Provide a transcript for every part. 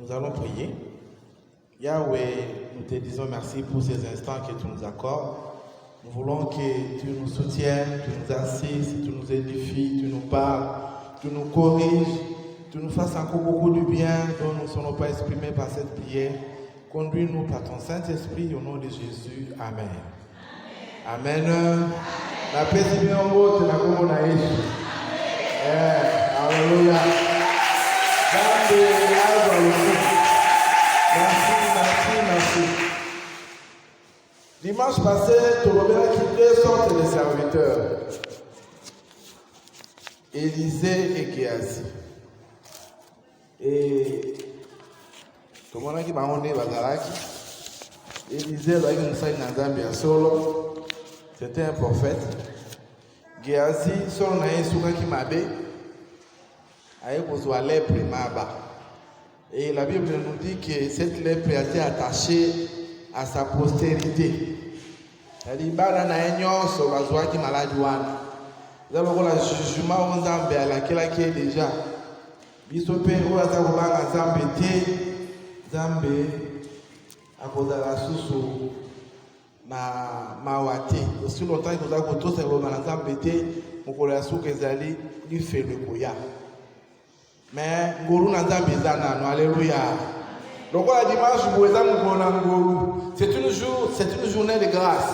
Nous allons prier. Yahweh, nous te disons merci pour ces instants que tu nous accordes. Nous voulons que tu nous soutiennes, tu nous assistes, tu nous édifies, tu nous parles, tu nous corriges, tu nous fasses encore beaucoup du bien dont nous ne sommes pas exprimés par cette prière. Conduis-nous par ton Saint-Esprit au nom de Jésus. Amen. Amen. La paix est bien en haut, la comme on a eu. Alléluia. Merci. Dimanche passé, Tolobé a quitté sorte de serviteurs. Élisée et Géasi. Et comme on a dit, Élisée a solo. C'était un prophète. Géasi, son naïe souka qui m'a bé. Et la Bible nous dit que cette lèpre a été attachée à sa postérité. C'est-à-dire, qui malade. Nous avons le jugement aux Zambé à laquelle qui est déjà. Bisopé, où a Zambé à cause de la sous na wate. Aussi longtemps que nous avons tous ces romans Zambé, mon collègue Soukezali, lui fait le koya. Mais Nguru Nazambi Zana, alléluia. Donc la dimanche, c'est une journée de grâce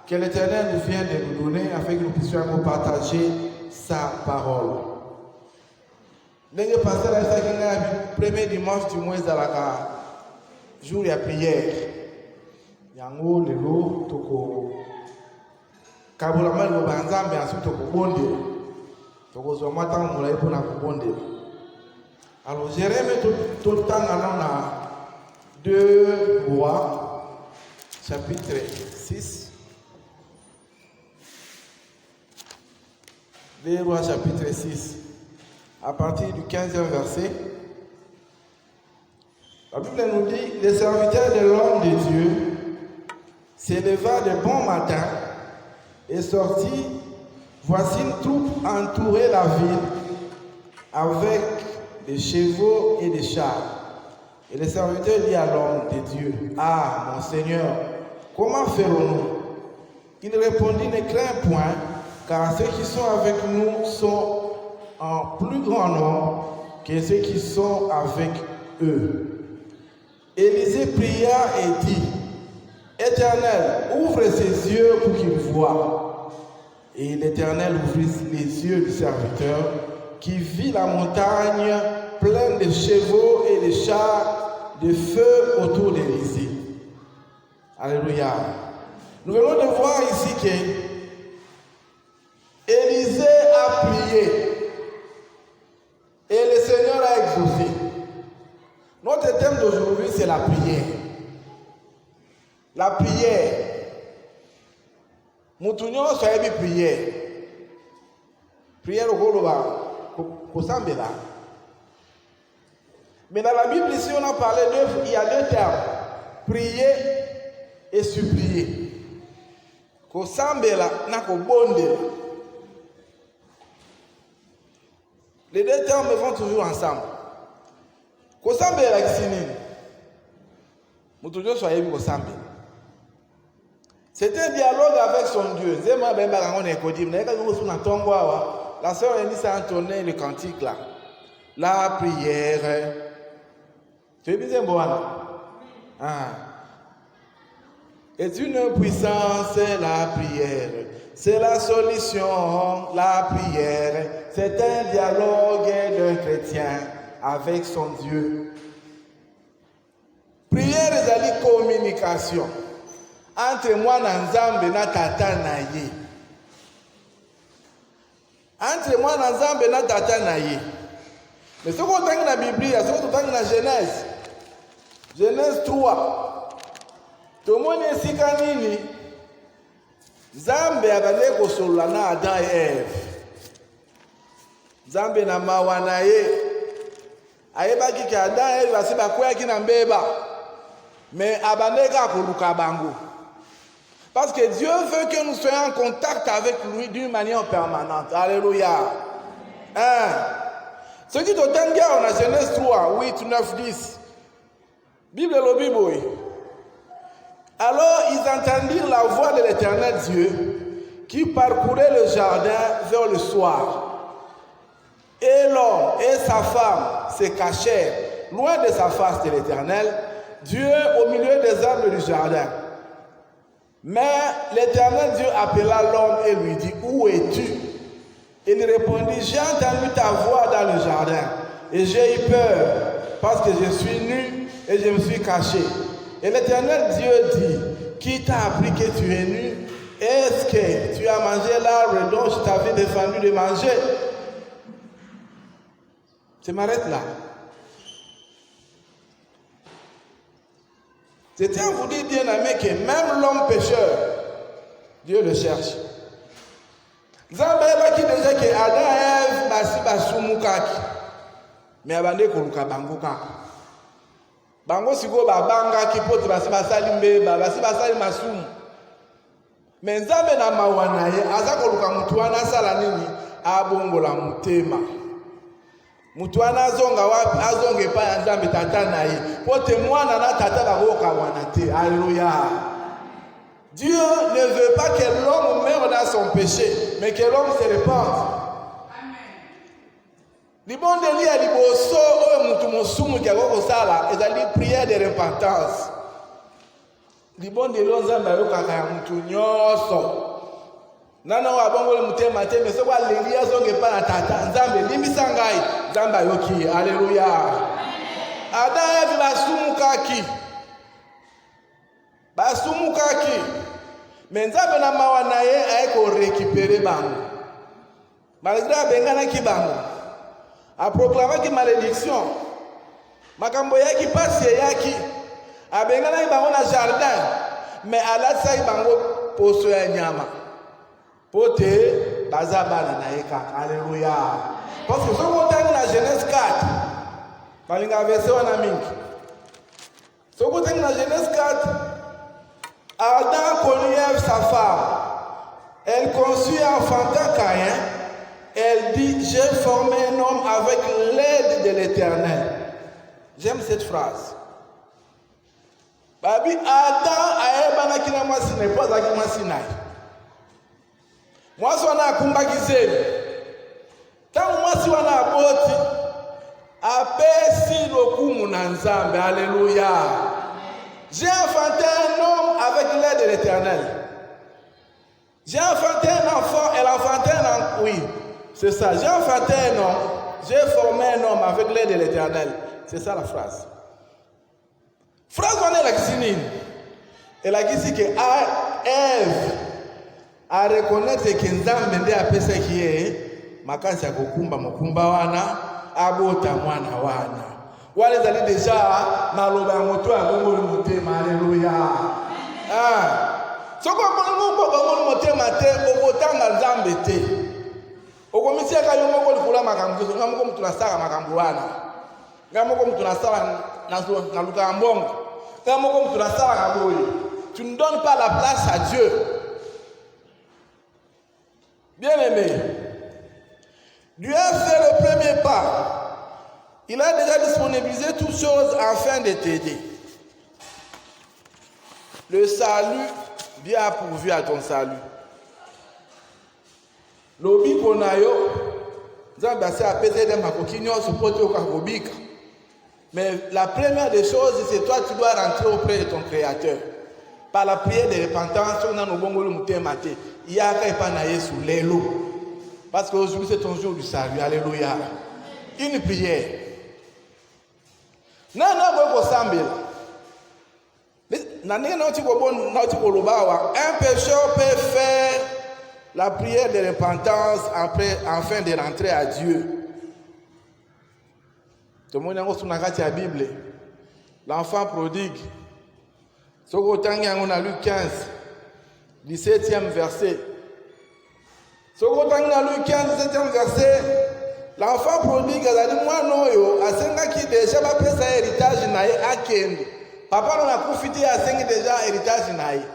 que l'Éternel nous vient de nous donner afin que nous puissions partager sa parole. N'est-ce pas le premier dimanche du mois de la jour de prière. Yango lelo toko kabulama lo banzambe ensuite toko bonde toko zo mata mulai pona ko bonde. Alors, Jérémie tout le temps dans 2 Rois, chapitre 6. 2 Rois, chapitre 6. À partir du 15e verset, la Bible nous dit, les serviteurs de l'homme de Dieu s'éleva de bon matin et sortit. Voici une troupe entourait la ville avec des chevaux et des chars. Et le serviteur dit à l'homme de Dieu, ah, mon Seigneur, comment ferons-nous? Il répondit, ne crains point, car ceux qui sont avec nous sont en plus grand nombre que ceux qui sont avec eux. Élisée pria et dit, Éternel, ouvre ses yeux pour qu'il voie. Et l'Éternel ouvrit les yeux du serviteur, qui vit la montagne pleine de chevaux et de chars de feu autour d'Élisée. Alléluia. Nous venons de voir ici que Élisée a prié et le Seigneur a exaucé. Notre thème d'aujourd'hui, c'est la prière. La prière. Moutounion soit prière. Prière au Goloba. Mais dans la Bible ici on a parlé il y a 2 termes, prier et supplier. Les 2 termes vont toujours ensemble. C'est un dialogue avec son Dieu. La sœur Eunice a entonné le cantique là. La prière. Tu es bien bon est une puissance, la prière. C'est la solution, la prière. C'est un dialogue d'un chrétien avec son Dieu. Prière est la communication entre moi et Nzambe na tata na ye. Entre moi et Nzambe na tata na ye. Mais ce qu'on a dans la Bible, ce qu'on a dans la Genèse. Genèse 3. Tout le monde est sikanini. Nzambe abale kosolola na Adam et Ève. Nzambe na mawa na ye. Ayebaki ki Adam et Ève basi bakweyaki na mbeba. Mais abaneka koluka bango. Parce que Dieu veut que nous soyons en contact avec lui d'une manière permanente. Alléluia. Ce qui te tient en Genèse 3, 8, 9, 10. Bible lobi boy. Alors ils entendirent la voix de l'Éternel Dieu qui parcourait le jardin vers le soir. Et l'homme et sa femme se cachèrent loin de sa face de l'Éternel, Dieu au milieu des arbres du jardin. Mais l'Éternel Dieu appela l'homme et lui dit, où es-tu? Il répondit, j'ai entendu ta voix dans le jardin et j'ai eu peur parce que je suis nu et je me suis caché. Et l'Éternel Dieu dit, qui t'a appris que tu es nu? Est-ce que tu as mangé l'arbre dont je t'avais défendu de manger? Je m'arrête là. Je tiens à vous dire, bien aimé, que même l'homme pécheur, Dieu le cherche. Zambé qui déjà que Adam et Ève basi basumukaki. Mais abandé koluka bango kaka. Bango siko babanga ki pote basi basali mbeba, basi basali masumu. Mais Nzambe na mawana ye aza koluka mutu wana sala nini abongola mutema. Mutu wana azonga wapi azonge pa ya Nzambe tata na ye. Pote mwana na tata bakoka wana te. Alléluia. Dieu ne veut pas que l'homme meure dans son péché, mais que l'homme se répande. Libon de li a liboso o mutu mosumu ki akoko sala ezali prière de repentance. Libon de Nzambe ayokaka ya mutu nyonso. Nana wa bongo le mutema te mais soko alengi azonge pa na tata Nzambe limbisa ngai Nzambe ayoki. Alléluia. Adam Ève basumukaki. Mais Nzambe na mawa na ye ayeko récupérer bango. Malgré abengana ki bango. A proclamé ki malédiction. Makambo yaki pasi yaki. Abengana ki bango na jardin. Mais alatsa ki bango poso ya nyama. Pote bazabana na ye kaka. Alléluia. Parce que ce qu'on a dans Genèse 4. Malinga verset wana mingi. Ce qu'on a dans Genèse 4. Adam connut Ève sa femme. Elle conçut et enfanta Caïn. Elle dit, j'ai formé un homme avec l'aide de l'Éternel. J'aime cette phrase. Babi Adam aebana kina mwasi ne pas aki mwasi nai. Mwasi wana akumba kizeli. Tangu mwasi wana aboti apesi lokumu na Nzambe. Alléluia. J'ai enfanté un homme avec l'aide de l'Éternel. J'ai enfanté un enfant, elle a enfanté un enfant. Oui, c'est ça. J'ai enfanté un homme, j'ai formé un homme avec l'aide de l'Éternel. C'est ça la phrase. Phrase on est la cuisine. Elle a dit que Ève a reconnaître que Nzambe nde apesa qui est makasi ya kokumba mokumba wana abota mwana wana. Wale zali déjà maloba moto ya bongo le motema. Alléluia. Soko bongo motema te okotanga Nzambe te. Okomisia ka yo moko likula makambo zo ngamoko mutu na sala makambo wana. Ngamoko mutu na sala na luka mbongo. Ngamoko mutu na sala kaboyi. Tu ne donnes pas la place à Dieu. Bien-aimé, Dieu a fait le premier pas. Il a déjà disponibilisé toutes choses afin de t'aider. Le salut, Dieu a pourvu à ton salut. Lobi konayo, Nzambe a pesé de makokinyo supporter au kakobika. Mais la première des choses, c'est toi tu dois rentrer auprès de ton Créateur. Par la prière de repentance, on a nos bons mots maté. Il y a qu'à épanailler sous l'élo. Parce qu'aujourd'hui c'est ton jour du salut. Alléluia. Une prière. Un pécheur peut faire la prière de repentance afin de rentrer à Dieu. Tout le monde a la Bible. L'enfant prodigue. On a lu 15, 17e verset. On a lu 15, 17e verset. L'enfant prodigue a dit, moi non, a qui déjà va payer sa héritage naïe à Kende. Papa on a profité à sengi déjà héritage naïe.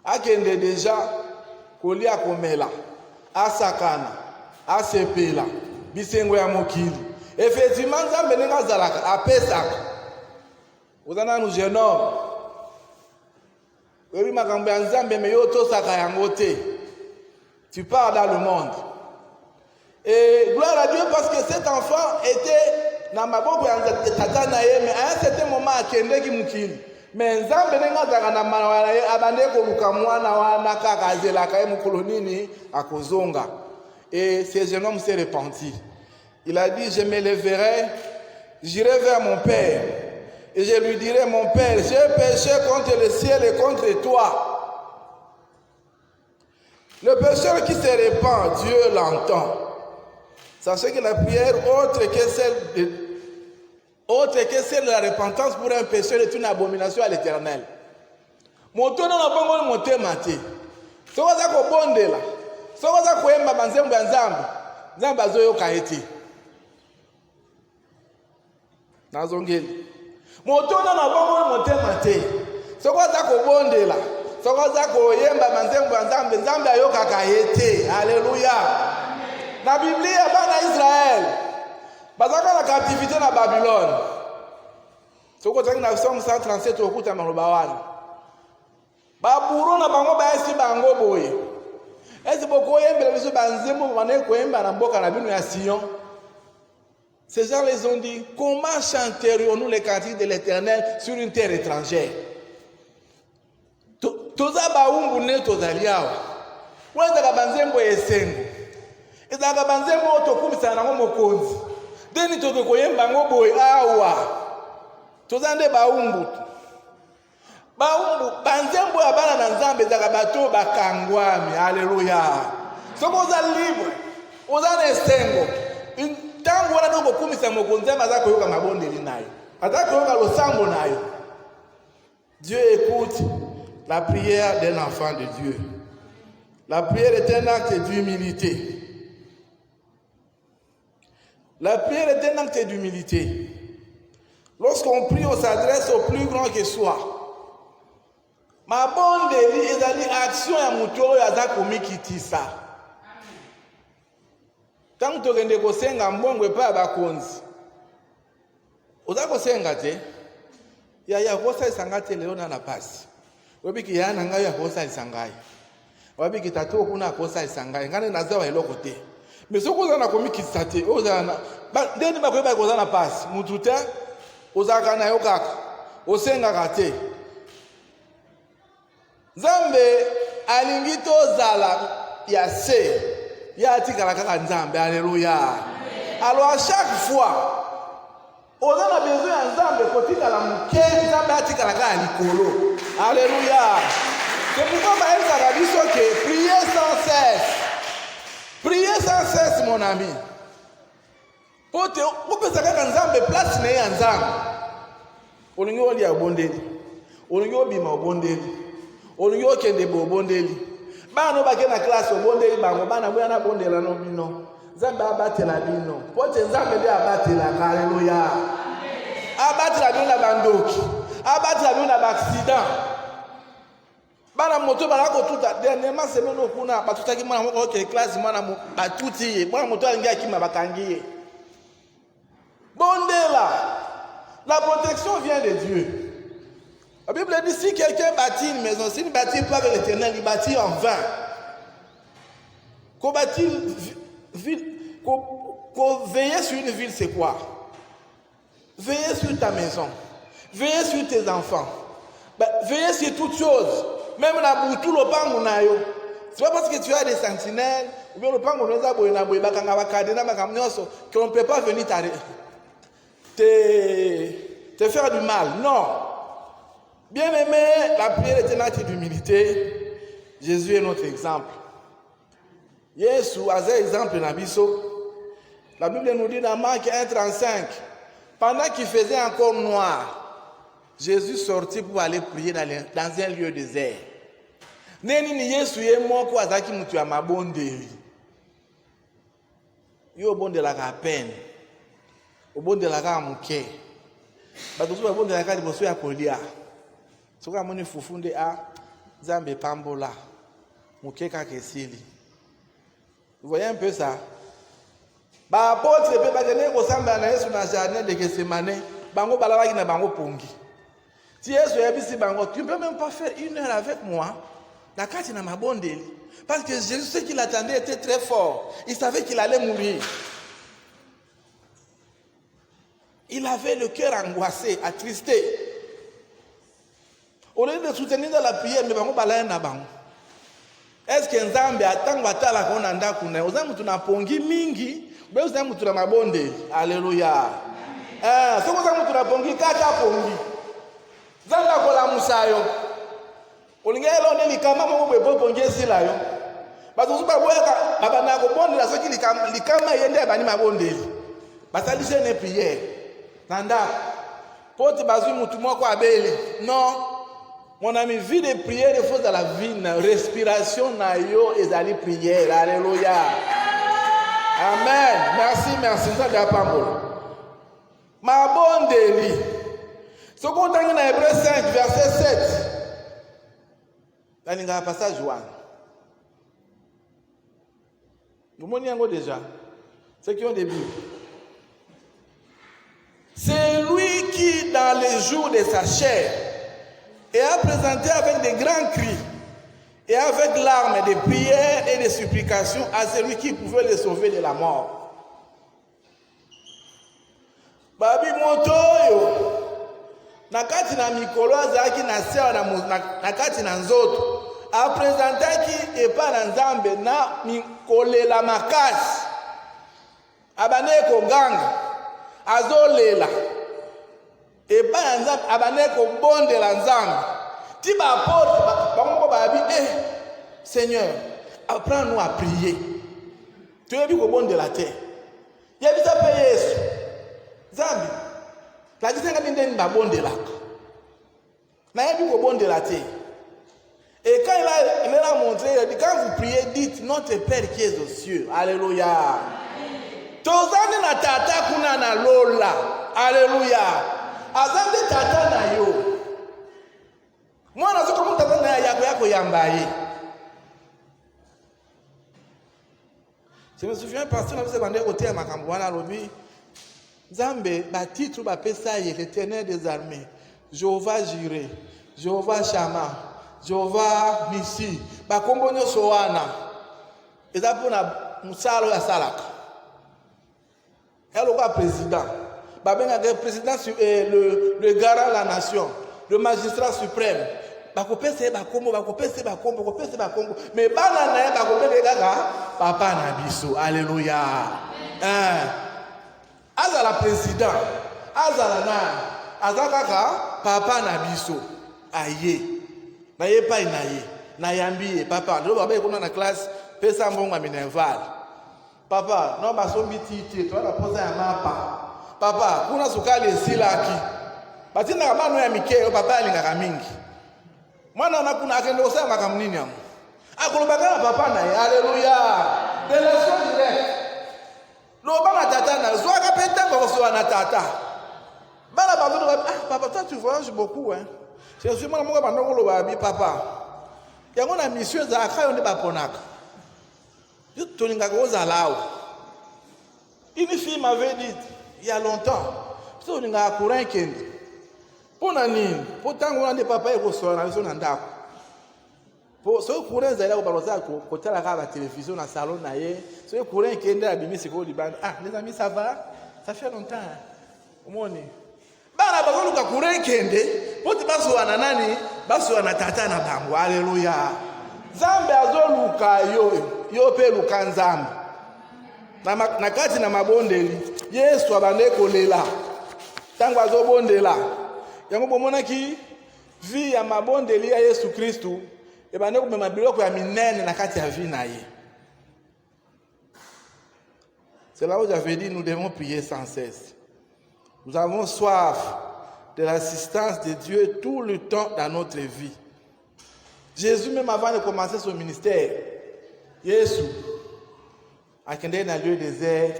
À Kende déjà, Koli a komela, à Sakana, à Sepela, Bisengo ya Mokili. Effectivement, Nzambe nenga zalaka, à Pesaka. Vous en avez un jeune homme. Oui, ma grand-mère, mais yoto sakayangote. Tu pars dans le monde. Et gloire à Dieu parce que cet enfant était dans ma boko ya tata na ye, mais à un certain moment akende ki mukili. Mais nzambe nenga zaka na mwana ye abande ko luka mwana wana kaka zelaka ye mukolo nini akozonga. Et ce jeune homme s'est repenti. Il a dit, je me lèverai, j'irai vers mon père. Et je lui dirai, mon père, j'ai péché contre le ciel et contre toi. Le pécheur qui se répand, Dieu l'entend. Sachez que la prière, autre que celle de la repentance pour un pécheur, est une abomination à l'Éternel. Moto na bongo moté maté. Soka za ko bondela. Soka za ko yemba banzembo ya nzambe. Nzambe azoyo kaeti. Nazongeli. Moto na bongo moté maté. Soka za ko bondela. Soka za ko yemba banzembo ya nzambe. Nzambe ayoka kaeti. Alléluia. La Bible est bana Israël. Bazaka la captivité na Babylone. Soko tangi na Somme 137 okuta maloba wana. Baburo na bango ba esi bango boye. Esi boko yembela biso banzembo bane ko yemba na mboka na bino ya Sion. Ces gens les ont dit, comment chanterions-nous les cantiques de l'Éternel sur une terre étrangère? Toza baumbu ne tozaliawa. Wanda ka banzembo yesengo. Ezaka banzembo otokumisa na mokonzi. Deni toto koyemba ngo boy awa. Tozande baumbu. Baumbu banzembo ya bana na nzambe ezaka bato bakangwami. Alléluia. Soko za libre. Oza na esengo. Tango wana dongo kumisa mokonzi maza koyoka mabondeli nayo. Ata koyoka losambo nayo. Dieu écoute la prière d'un enfant de Dieu. La prière est un acte d'humilité. La prière est un acte d'humilité. Lorsqu'on prie, on s'adresse au plus grand que soi. Ma bonne délit est d'aller action ya mutoro ya za komikitisa. Tant que tu ko senga mbongwe pa bakonzi. Oza ko senga te. Ya kosa isangate leo na pasi. Wabiki yana ngayo ya kosa isangai. Wabiki tatu kuna kosa isangai. Ngane nazawa eloko te. Mais ce qu'on a commis qui s'attend, aux ana, dès que ma collègue a na passe, mututa, aux akana yokak, aux senga raté. Zambe alingito zala ya se, ya tika la kaka nzambe, alléluia. Alors à chaque fois, on a besoin de nzambe kotika la muke, nzambe atika la kaka likolo, alléluia. C'est pourquoi ma elsa a dit que priez sans cesse. Priez sans cesse, mon ami. Pour que ça soit nzambe place ne ya nzambe. Olingi oli ya bondeli. Olingi obima obondeli. Olingi okende bo bondeli. Bana ba ke na classe obondeli bango bana boya na bondela no bino. Nzambe abatela bino. Pote nzambe ndi abatela. Hallelujah. Abatela bino na bandoki. Abatela bino na accident. Bana moto balako tuta dernièrement semaine okuna batutaki mwana moko ke classe mwana batuti mwana moto alingi akima bakangiye. Bondela. La protection vient de Dieu. La Bible dit si quelqu'un bâtit une maison, s'il ne bâtit pas avec l'Éternel, il bâtit en vain. Qu'on bâtit qu'on veiller sur une ville, c'est quoi? Veiller sur ta maison. Veiller sur tes enfants. Veiller sur toutes choses. Même la boutou le pango nayo. C'est pas parce que tu as des sentinelles ou bien le pango nous a boy na boy bakanga bakadena bakamnyoso qu'on ne peut pas venir te faire du mal. Non. Bien aimé, la prière est un acte d'humilité. Jésus est notre exemple. Jésus a un exemple dans Bisso. La Bible nous dit dans Marc 1:35, pendant qu'il faisait encore noir, Jésus sortit pour aller prier dans un lieu désert. Neni ni Yesu ye moko azaki mutu ya mabondeli. Yo bondela ka peine. Obondela ka muke. Bato so bondela ka liboso ya kolia. Soka moni fufunde a Nzambe pambola. Muke ka kesili. Vous voyez un peu ça? Ba apôtre pe ba kene ko samba na Yesu na jardin de Gethsemane, bango balabaki na bango pongi. Si Yesu yabisi bango, tu ne peux même pas faire 1 heure avec moi. La carte n'a ma bonne. Parce que Jésus, ce qu'il attendait était très fort. Il savait qu'il allait mourir. Il avait le cœur angoissé, attristé. Au lieu de soutenir dans la prière, mais bango balaya na bango. Est-ce que Nzambe attend watala kona ndaku na ozamu tunapongi mingi, be ozamu tuna mabonde. Alléluia. Soko ozamu tunapongi kata pongi. Zanda kola musayo. Olingelo ne likama mo bwe pongi esila yo. Bazo suba boyaka baba na ko bonde la soki likama yende bani mabonde. Basalise ne prière. Nanda. Poti bazui mutu moko abeli. Non. Mon ami, vie de prière, il faut dans la vie, respiration, nayo, et d'aller prière. Alléluia. Amen. Merci. Ça n'a pas bon. Ma bonne délit. Ce qu'on a dans Hébreux 5, verset 7. Là, il y a un passage Joanne. Vous m'en déjà. Ceux qui ont des Bibles. C'est lui qui, dans les jours de sa chair, et a présenté avec des grands cris et avec larmes de prières et de supplications à celui qui pouvait le sauver de la mort. Babi motoyo nakati na mikolo azaki na seo nakati na nzoto a présenté epa na Nzambe na mikolela makasi abaneko ganga azolela epa na Nzambe abaneko bondela Nzambe ti ba apôtre bango babi Seigneur apprends-nous à prier tu yebi ko bondela te yebi sa pe Yesu Nzambe la disenga ndeni ba bondelaka na yebi ko bondela te. Et quand il a montré, il a dit, quand vous priez, dites notre Père qui est aux cieux. Alléluia. Tozane na tata kuna na lola. Alléluia. Azande tata na yo. Moi, na soko mon tata na yako yambaye. Je me souviens, pasteur, nous avons côté à Makambouana, Lobi. Zambé, ba titre, ba pesaye, l'éternel des armées. Jéhovah Jireh, Jéhovah Shammah, Jéhovah Nissi. Ba kombo nyoso wana. Eza pona musalo ya salaka. Elle aura président. Ba benga président le garant de la nation, le magistrat suprême. Ba kopese ba kombo, ba kopese ba kombo, kopese ba kombo. Mais bana na ba kopese gaga papa na biso. Alléluia. Azala président, azala na azakaka papa na biso. Aye. Na ye pa inaye. Na yambi papa. Ndo baba ekona na classe pesa mbongo minerval. Papa, non basombi titi, toi la posa ya mapa. Papa, kuna sukali esilaki. Batina mano ya mikeo papa alingaka mingi. Mwana na kuna akende osema kama nini yangu. Akolobaka na papa na ye. Alléluia. Relation directe. Loba na tata na zwaka peta kwa so na tata. Bala bazo papa toi tu voyages beaucoup hein. Je suis moi mon bandongo loba bi papa. Yango na mission za akayo nde baponaka. Une fille m'avait dit, il y a longtemps, pour que papa pour ce courant de la télévision, dans le salon, ce courant qui est à Bimi, ah, les amis, ça va? Ça fait longtemps. Alléluia. Zambe azoluka yo pe luka Nzambe na kati na mabondeli Yesu abande kolela tango azobondela yango bomonaki vie ya mabondeli ya Yesu Kristu ebande komema biloko ya minene na kati ya vie na ye. C'est là où j'avais dit nous devons prier sans cesse. Nous avons soif de l'assistance de Dieu tout le temps dans notre vie. Jésus, même avant de commencer son ministère, Jésus a quitté dans le lieu désert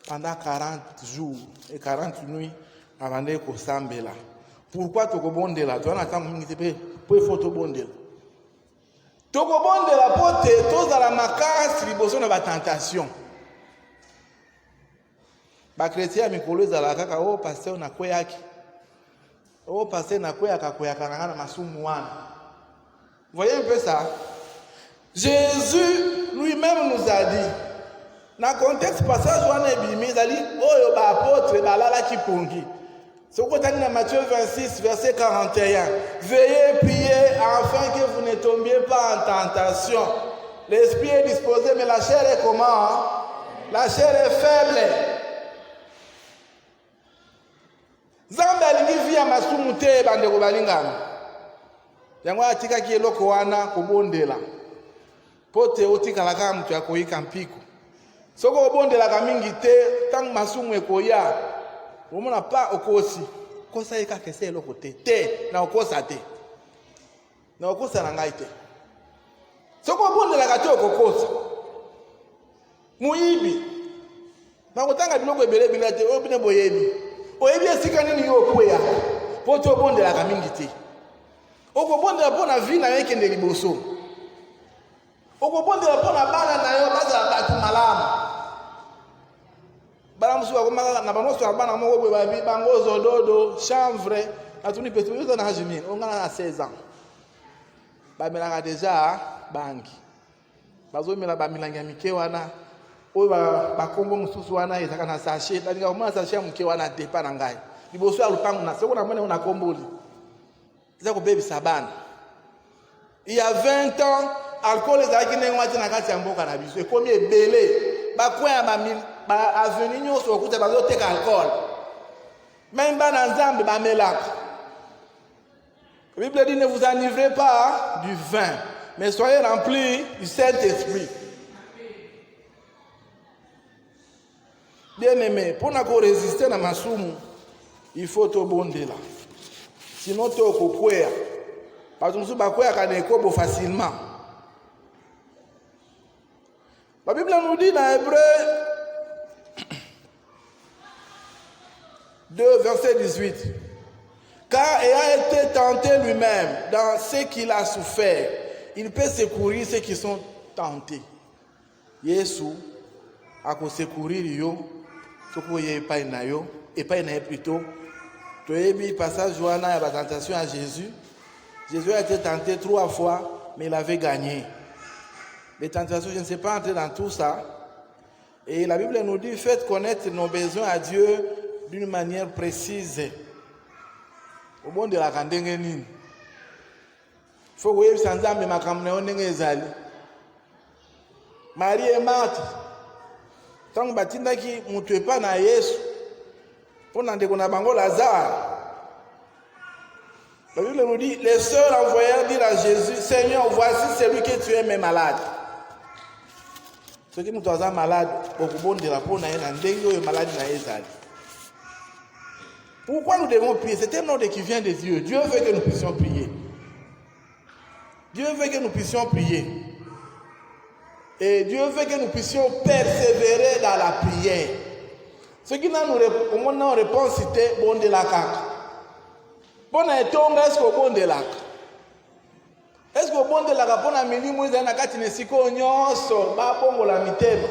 pendant 40 jours et 40 nuits avant de s'embêter là. Pourquoi tu as bonde là? Tu as entendu pour photo bonde. Tu as bonde là pour te tous dans la macasse, liboso na tentation. Ba chrétien mikolo za la kaka o pasteur na koyaki. Oh, passer na quoi na masumu wana. Voyez un peu ça? Jésus lui-même nous a dit, dans le contexte passage wana ebimi, il a dit, oh, ba apôtre, ba lala ki pongi. Ce qu'on a dit dans Matthieu 26, verset 41. Veillez, priez, afin que vous ne tombiez pas en tentation. L'esprit est disposé, mais la chair est comment? Hein? La chair est faible. Zamba alingi via masumu te bandeko balingana. Yango atika ki eloko wana kobondela. Pote otikala kaka mutu akoyika mpiko. Soko obondela ka mingi te tangu masumu ekoya. Omona pa okosi. Kosa eka kese eloko te na okosa te. Na okosa na ngai te. Soko obondela ka te okokosa. Muibi. Makotanga biloko ebele bila te obine boyebi. Oyebi esika nini yo okweya. Pote obondela ka mingi te. Okobondela pona vie na yo kende liboso. Okobondela pona bana na yo bazala batu malamu. Bala musu bakomaka na banoso bana moko boye babi bango zododo chanvre atuni petu yo na hajimi ongana na 16 ans. Bamelaka déjà bangi. Bazomela bamilangi ya mike wana oyo bakombo mususu wana ezaka na sachet ndinga komona sachet muke wana depa na ngai. Liboso ya lupango na seko na mone ona komboli. Il y a 20 ans, alcool est à na kati ya mboka na biso. Ekomi ebele. Ba kwa ba avenue nyonso okuta bazoteka alcool. Même ba na nzambe ba melaka. La Bible dit ne vous enivrez pas du vin, mais soyez remplis du Saint-Esprit. Bien aimé, pour na ko résister na masumu, il faut to bondela. Sinon, tu es au coquet. Parce que nous sommes facilement. La Bible nous dit dans Hébreu 2, verset 18. Car ayant été tenté lui-même dans ce qu'il a souffert, il peut secourir ceux qui sont tentés. Yesu a secourir yo, ce qu'il n'y a pas na yo, et pas na plutôt. Tu as vu le passage de la tentation à Jésus. Jésus a été tenté 3 fois, mais il avait gagné. Les tentations, je ne sais pas entrer dans tout ça. Et la Bible nous dit, faites connaître nos besoins à Dieu d'une manière précise. Au monde de la Kandengeni. Il faut que vous ayez ma caméra. Marie et Marthe. Tant que vous ne tuez pas na Yesu. Pendant que nous avons Lazare. La Bible nous dit, les sœurs envoyèrent dire à Jésus, Seigneur, voici celui que tu aimes est malade. Ceux qui nous sont malades, pourquoi nous devons prier? C'est un ordre qui vient de Dieu. Dieu veut que nous puissions prier. Dieu veut que nous puissions prier. Et Dieu veut que nous puissions persévérer dans la prière. Ce qui n'a nous réponse, c'était bon de la caca. Bon, est-ce que bon de la caca? Est-ce que bon de la caca, bon, amini, moi, j'ai un akati nesiko nyonso, ba bongo la mitema.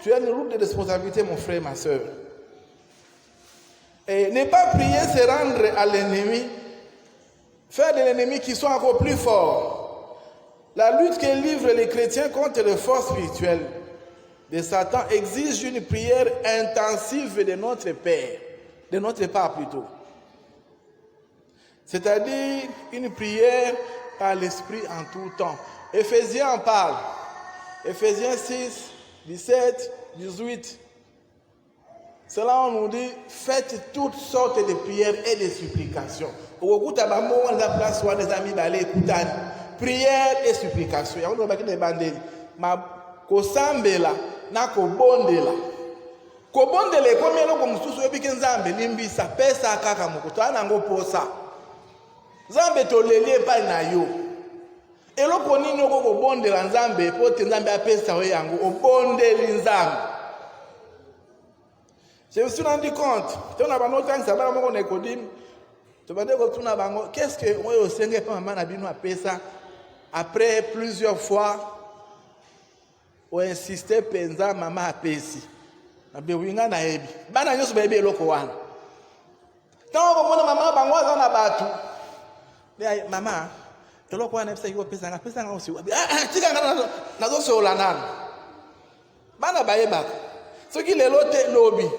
Tu as une route de responsabilité, mon frère, ma soeur. Et ne pas prier, c'est rendre à l'ennemi, faire de l'ennemi qui soit encore plus fort. La lutte que livrent les chrétiens contre les forces spirituelles de Satan exige une prière intensive de notre Père, de notre Père plutôt. C'est-à-dire une prière par l'Esprit en tout temps. Éphésiens en parle. Éphésiens 6, 17, 18. Cela on nous dit, faites toutes sortes de prières et de supplications. Prière et supplication. Kosambela na kobondela. Kobondela komi eloko mususu ebike nzambe limbisa pesa kaka mokoto anango posa. Nzambe toleli epai na yo. Eloko nini oko kobondela nzambe pote nzambe apesa we yango obondeli nzambe. Je me suis rendu compte, on a bango tant ça va mon écodim. Tu vas dire que na bango, qu'est-ce que moi au senge pa maman na bino apesa après plusieurs fois o insister penza mama apesi. Na bewinga na ebi. Bana nyoso ba ebi eloko wana. Tant que mon maman bango za na batu. Maman, tolo kwa na pesa yo pesa nga aussi. Tika na zo so la nana. Bana bayeba. Soki lelo te lobi.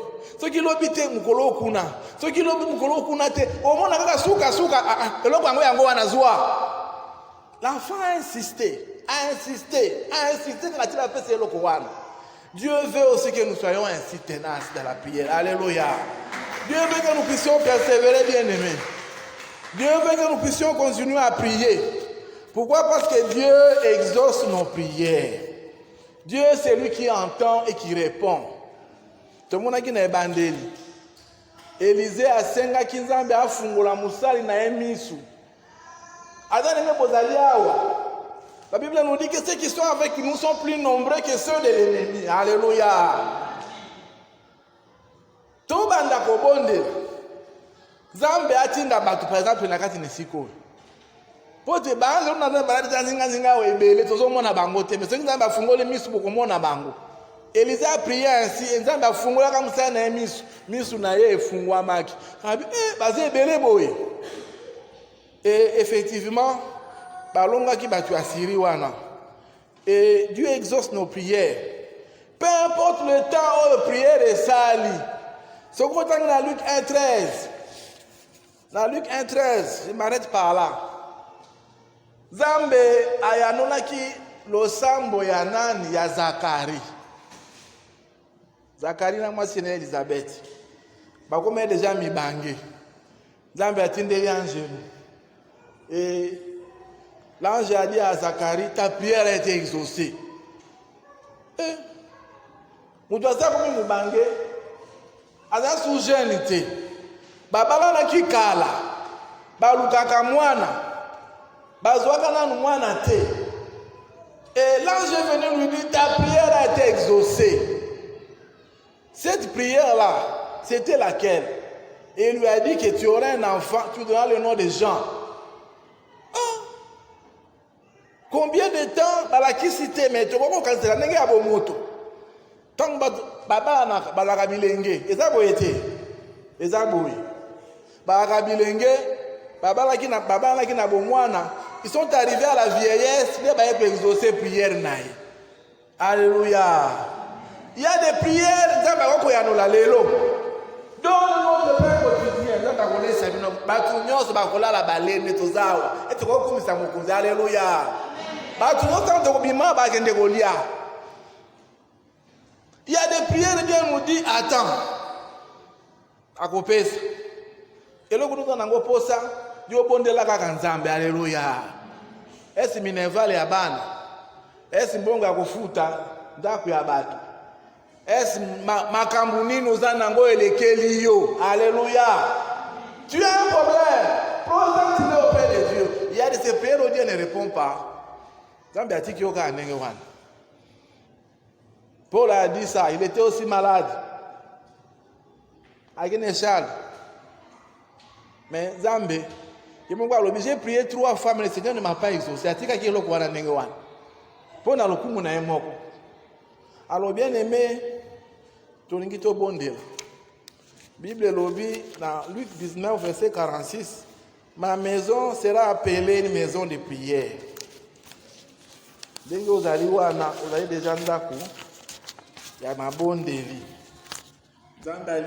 Soki lobi te mukolo kuna. Soki lobi mukolo kuna te. Omona kaka suka. Tolo kwa ngo yango wana zwa. L'enfant a insisté que la tira fait le Coran. Dieu veut aussi que nous soyons ainsi tenaces dans la prière. Alléluia. Dieu veut que nous puissions persévérer, bien-aimés. Dieu veut que nous puissions continuer à prier. Pourquoi? Parce que Dieu exauce nos prières. Dieu, c'est lui qui entend et qui répond. Tout le monde a dit que Élisée a senga kinzambe a fungola musali na emisu. La Bible nous dit que ceux qui sont avec nous sont plus nombreux que ceux de l'ennemi. Alléluia. Tout banda kobonde. Zambe atinda batu par exemple na kati nesiko. Pote bango na baladi zinga webele tozomona bango te mais ceux qui Zambe afungole misu bokomona bango. Élisée a prié ainsi, Zambe afungola comme ça na misu na ye efungwa maki. Baze ebele boye. Et effectivement, et Dieu exauce nos prières. Peu importe le temps où la prière est salie. Ce qu'on entend dans Luc 1,13. Dans Luc 1,13, je m'arrête par là. Zambe ayanolaki losambo ya nani ya Zakari. Zakari na mwasi na Elisabeth. Bakome déjà mibange. Zambe atindeli angelu. Et l'ange a dit à Zacharie, ta prière a été exaucée. Et nous devons comme nous banguer. Aza sous-jeune. Babala na kikala. Balukaka mwana. Bazwaka na mwana te. Et l'ange est venu lui dire, ta prière a été exaucée. Cette prière-là, c'était laquelle? Et il lui a dit que tu aurais un enfant, tu donneras le nom de Jean. Combien de temps balaki cité mais tu vois quand c'est la nenge abo moto tant baba na balaka bilenge eza boyete eza boy balaka bilenge baba laki na bomwana ils sont arrivés à la vieillesse les ba exaucer prière naï. Alléluia. Il y a des prières za ba ko ya no la lelo dans notre pain quotidien za ta connaître sabino batu nyonso ba kolala balene tozawa et ko komisa mokonzi. Alléluia. Il y a des prières, Dieu nous dit, attends. À côté ça. Et là, nous avons posé ça. Dieu bonde la kakanzambe. Alléluia. Est-ce Minerva le abana? Est-ce mbonga kufuta? Ndaku ya batu. Est-ce makambuni nous anango elekeli yo? Alléluia. Tu as un problème. Présente-le auprès de Dieu. Il y a de ces prières où Dieu ne répond pas. Paul a dit ça, il était aussi malade. Mais Zambé, j'ai prié 3 fois, mais le Seigneur ne m'a pas exaucé. Alors bien aimé, Bible lobby dans Luc 19, verset 46, ma maison sera appelée une maison de prière. Ndenge ozali wana ozali deja ndako ya mabondeli. Nzambe